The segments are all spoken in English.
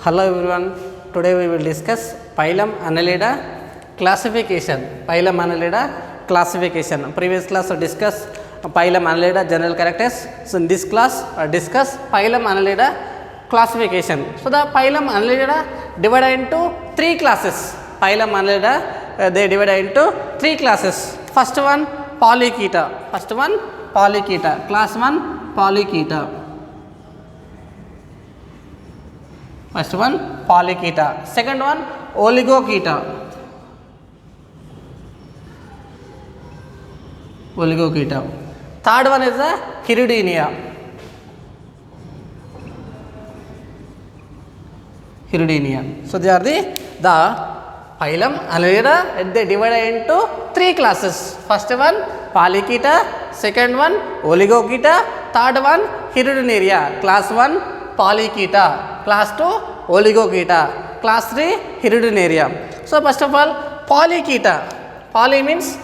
Hello everyone, today we will discuss phylum Annelida classification. Phylum Annelida classification. Previous class we discussed phylum Annelida general characters. So in this class discuss phylum Annelida classification. So the phylum Annelida divided into three classes. Phylum Annelida they divided into three classes. First one Polychaeta. First one Polychaeta. Class 1 Polychaeta. First one Polychaeta. Second one Oligochaeta. Oligochaeta. Third one is the Hirudinea. Hirudinea. So they are the phylum Annelida. They divided into three classes. First one Polychaeta. Second one Oligochaeta. Third one Hirudinea. Class 1 Polychaeta. Class 2 Oligochaeta, class 3 Hirudinea. So first of all Polychaeta. Poly means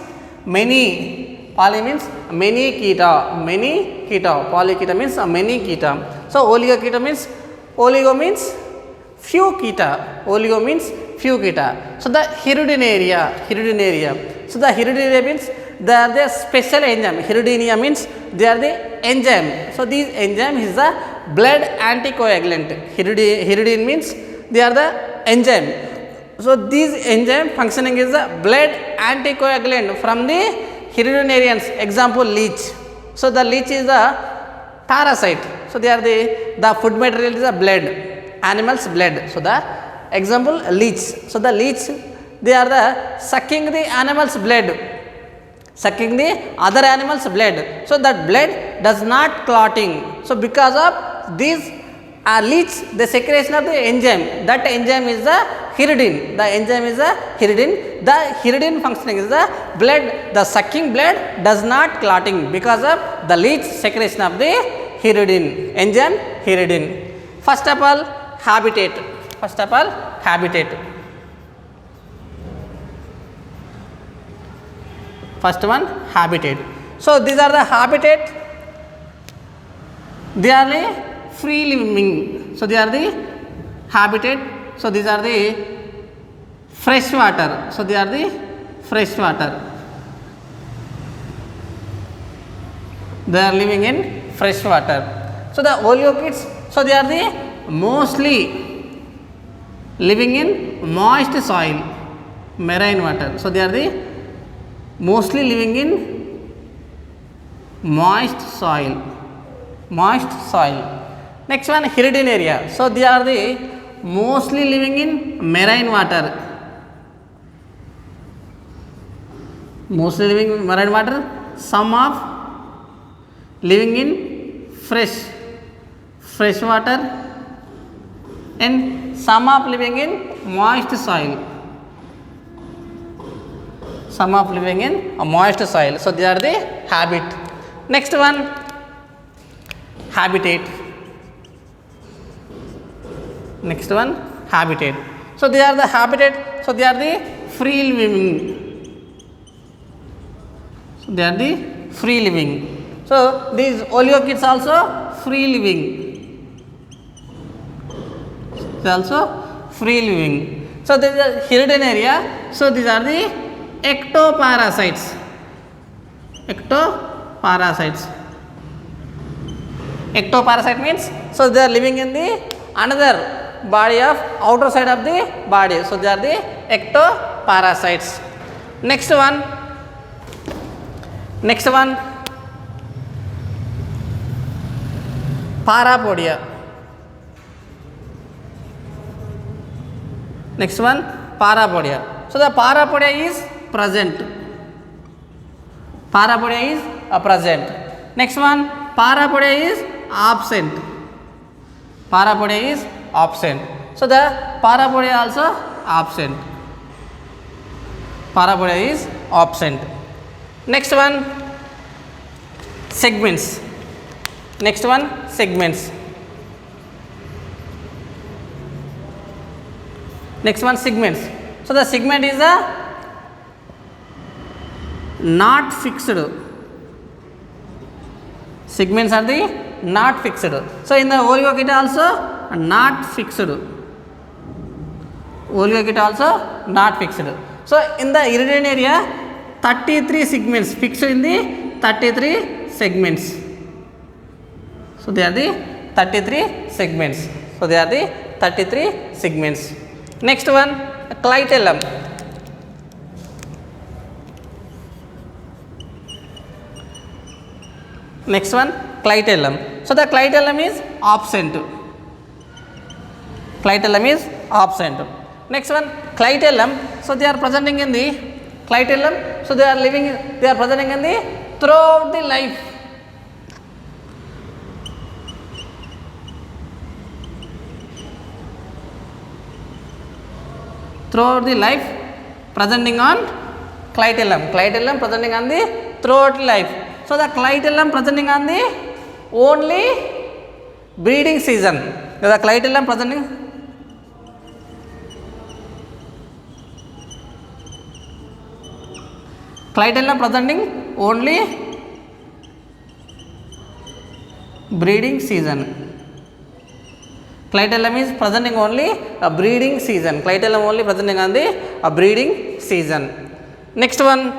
many, poly means many chaeta, many chaeta. Polychaeta means many chaeta. So Oligochaeta means, oligo means few chaeta, oligo means few chaeta. So the Hirudinea. So the Hirudinea means they are the special enzyme. Hirudinea means they are the enzyme. So these enzyme is the blood anticoagulant. Hirudin means they are the enzyme. So these enzyme functioning is the blood anticoagulant from the hirudinarians. Example leech. So the leech is the parasite. So they are the food material is the blood, animals blood. So the example leech. So the leech they are the sucking the animals blood, sucking the other animals blood. So that blood does not clotting. So because of this leach the secretion of the enzyme, that enzyme is the hirudin. The enzyme is the hirudin. The hirudin functioning is the blood, the sucking blood does not clotting because of the leach secretion of the hirudin, enzyme hirudin. First of all habitat. First of all habitat. First one habitat. So these are the habitat. They are the free living. So they are the habitat. So these are the fresh water. So they are the fresh water. They are living in fresh water. So the oleochaetes. So they are the mostly living in moist soil, marine water. So they are the mostly living in moist soil. Moist soil. Next one Hirudinea. So they are the mostly living in marine water. Mostly living in marine water. Some of living in fresh water and some of living in moist soil. Some of living in a moist soil. So they are the habit. Next one habitat. Next one habitat. So they are the habitat. So they are the free living. So they are the free living. So these oleochaetes also free living. They also free living. So there is a Hirudinea. So these are the ectoparasites. Ectoparasites. Ectoparasite means so they are living in the another body of outer side of the body. So they are the ectoparasites. Next one Parapodia. Next one Parapodia. So the Parapodia is present. Parapodia is present. Next one Parapodia is absent. Parapodia is absent. So the Parapodia also absent. Parapodia is absent. Next one segments. Next one segments. Next one segments. So the segment is a not fixed. Segments are the not fixed. So in the Oligochaeta also not fixed. Oligochaeta also not fixed. So in the iridian area 33 segments fixed in the 33 segments. So they are the 33 segments. So they are the 33 segments. Next one, clitellum. Next one, clitellum. So the clitellum is absent. Clitellum is absent. Next one, clitellum. So they are presenting in the clitellum. So they are living. They are presenting in the throughout the life. Throughout the life, presenting on clitellum. Clitellum presenting on the throughout life. So the clitellum presenting on the only breeding season. The clitellum presenting only breeding season. Clitellum is presenting only a breeding season. Clitellum only presenting on the a breeding season. Next one,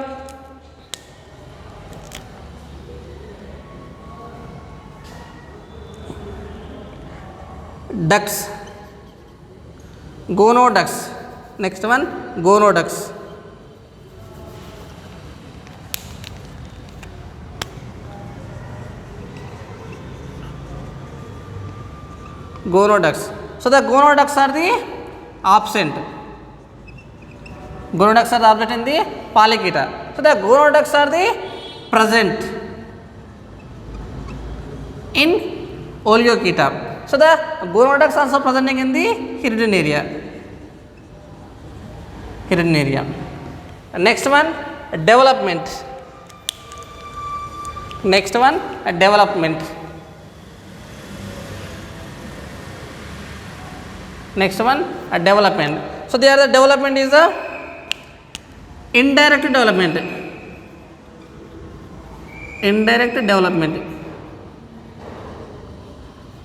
ducts, gonoducts. Next one, gonoducts. Gonoducts. So the gonoducts are the absent. Gonoducts are absent in the Polychaeta. So the gonoducts are the present in Oligochaeta. So the gonoducts also presenting in the Hiridian area. Hiridian area. Next one, development. Next one, development. Next one, development. So there the development is the indirect development. Indirect development.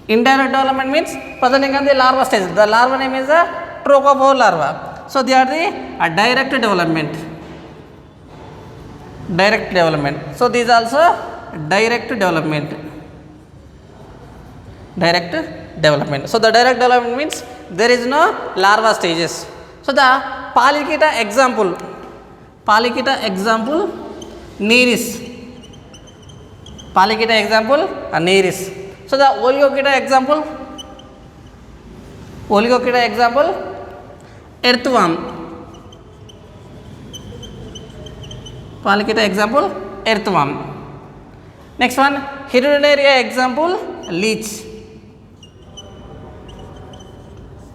Indirect development means presenting on the larva stage. The larva name is a trochophore larva. So they are the direct development. Direct development. So these also direct development. Direct development. So the direct development means there is no larva stages. So the Polychaeta example. Polychaeta example, Nereis. Polychaeta example, Nereis. So the Oligochaeta example, earthworm. Polychaeta example, earthworm. Next one, Hiridonaria example, leech.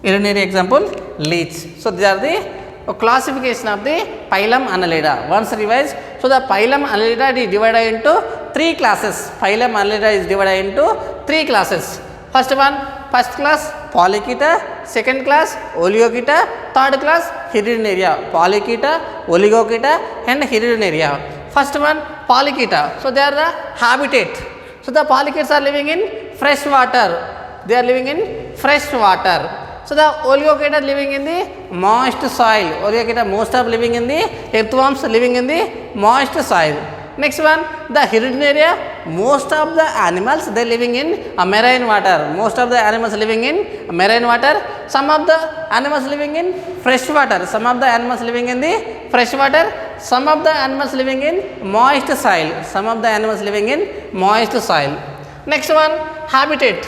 Hiridonaria example, leech. So these are the classification of the phylum Annelida. Once revised, so the phylum Annelida is divided into 3 classes. Phylum Annelida is divided into 3 classes. First one, first class Polychaeta, second class Oligochaeta, third class Hiridonaria. Polychaeta, Oligochaeta and Hiridonaria. First one, Polychaeta. So they are the habitat. So the polychaetas are living in fresh water. They are living in fresh water. So the Oligochaeta living in the moist soil. Oligochaeta most of living in the earthworms living in the moist soil. Next one, the Hiridonaria, most of the animals they living in marine water. Most of the animals living in marine water. Some of the animals living in fresh water. Some of the animals living in the fresh water. Some of the animals living in moist soil. Some of the animals living in moist soil. Next one, habitat.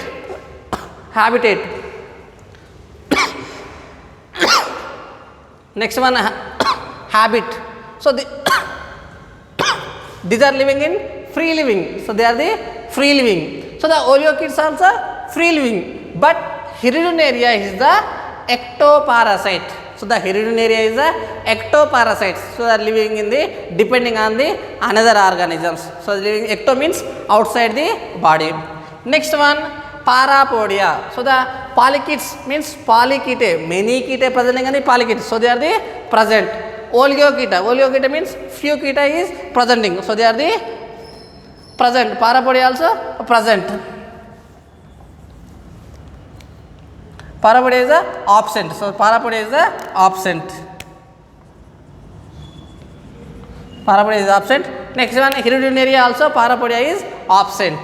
Habitat. Next one, habit. So these are living in free living. So they are the free living. So the Oligochaetas also free living. But Hiridonaria is the ectoparasite. So the Hiridonaria is the ectoparasite. So they are living in the depending on the another organisms. So living ecto means outside the body. Next one, Parapodia. So the polychaetes means polychaetae. Many chaetae presenting on the polychaetes. So they are the present. Oligochaeta. Oligochaeta means few chaetae is presenting. So they are the present. Parapodia also present. Parapodia is absent. So parapodia is absent. Parapodia is absent. Next one, Hirudinaria also parapodia is absent.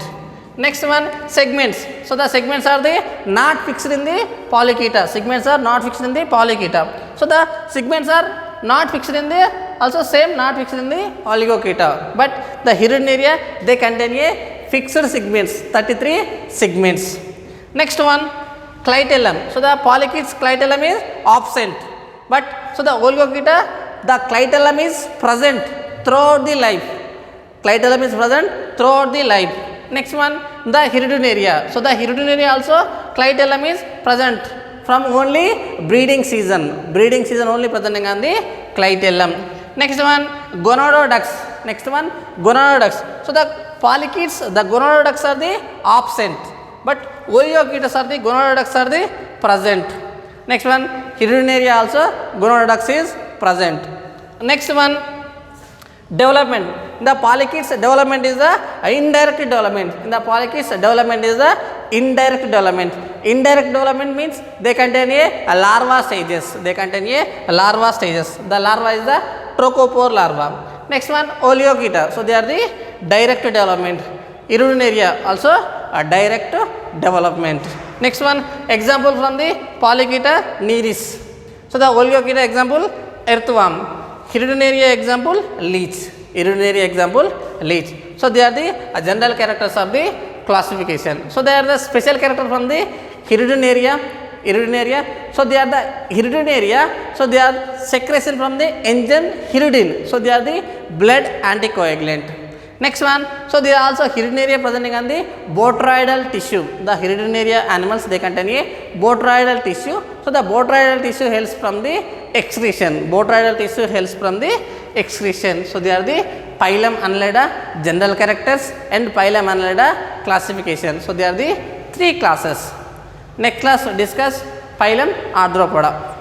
Next one, segments. So the segments are the not fixed in the Polychaeta. Segments are not fixed in the Polychaeta. So the segments are not fixed in the, also same not fixed in the Oligochaeta. But the Hirudinaria, they contain a fixed segments, 33 segments. Next one, clitellum. So the Polychaeta's clitellum is absent. But so the Oligochaeta, the clitellum is present throughout the life. Clitellum is present throughout the life. Next one, the Hirudinaria. So the Hirudinaria also clitellum is present from only breeding season. Breeding season only presenting on the clitellum. Next one, gonododucts. Next one, gonododucts. So the Polychaetes, the gonododucts are the absent, but Oliochaetas are the gonododucts are the present. Next one, Hirudinaria also gonododucts is present. Next one, development. In the Polychaetes, development is the indirect development. In the Polychaetes, development is the indirect development. Indirect development means they contain a larva stages. They contain a larva stages. The larva is the trochopore larva. Next one, Oliochaeta. So they are the direct development. Hirudinaria also a direct development. Next one, example from the Polychaeta Nereis. So the Oliochaeta example, earthworm. Hirudinaria example, leech. Hirudinaria example, leech. So they are the general characters of the classification. So they are the special character from the Hirudinaria. So they are the Hirudinaria. So they are secretion from the enzyme hirudin. So they are the blood anticoagulant. Next one, so they are also Hirudinaria presenting on the botryoidal tissue. The Hirudinaria animals, they contain a botryoidal tissue. So the botryoidal tissue helps from the excretion. Botryoidal tissue helps from the excretion. So they are the phylum Annelida general characters and phylum Annelida classification. So they are the three classes. Next class discuss phylum Arthropoda.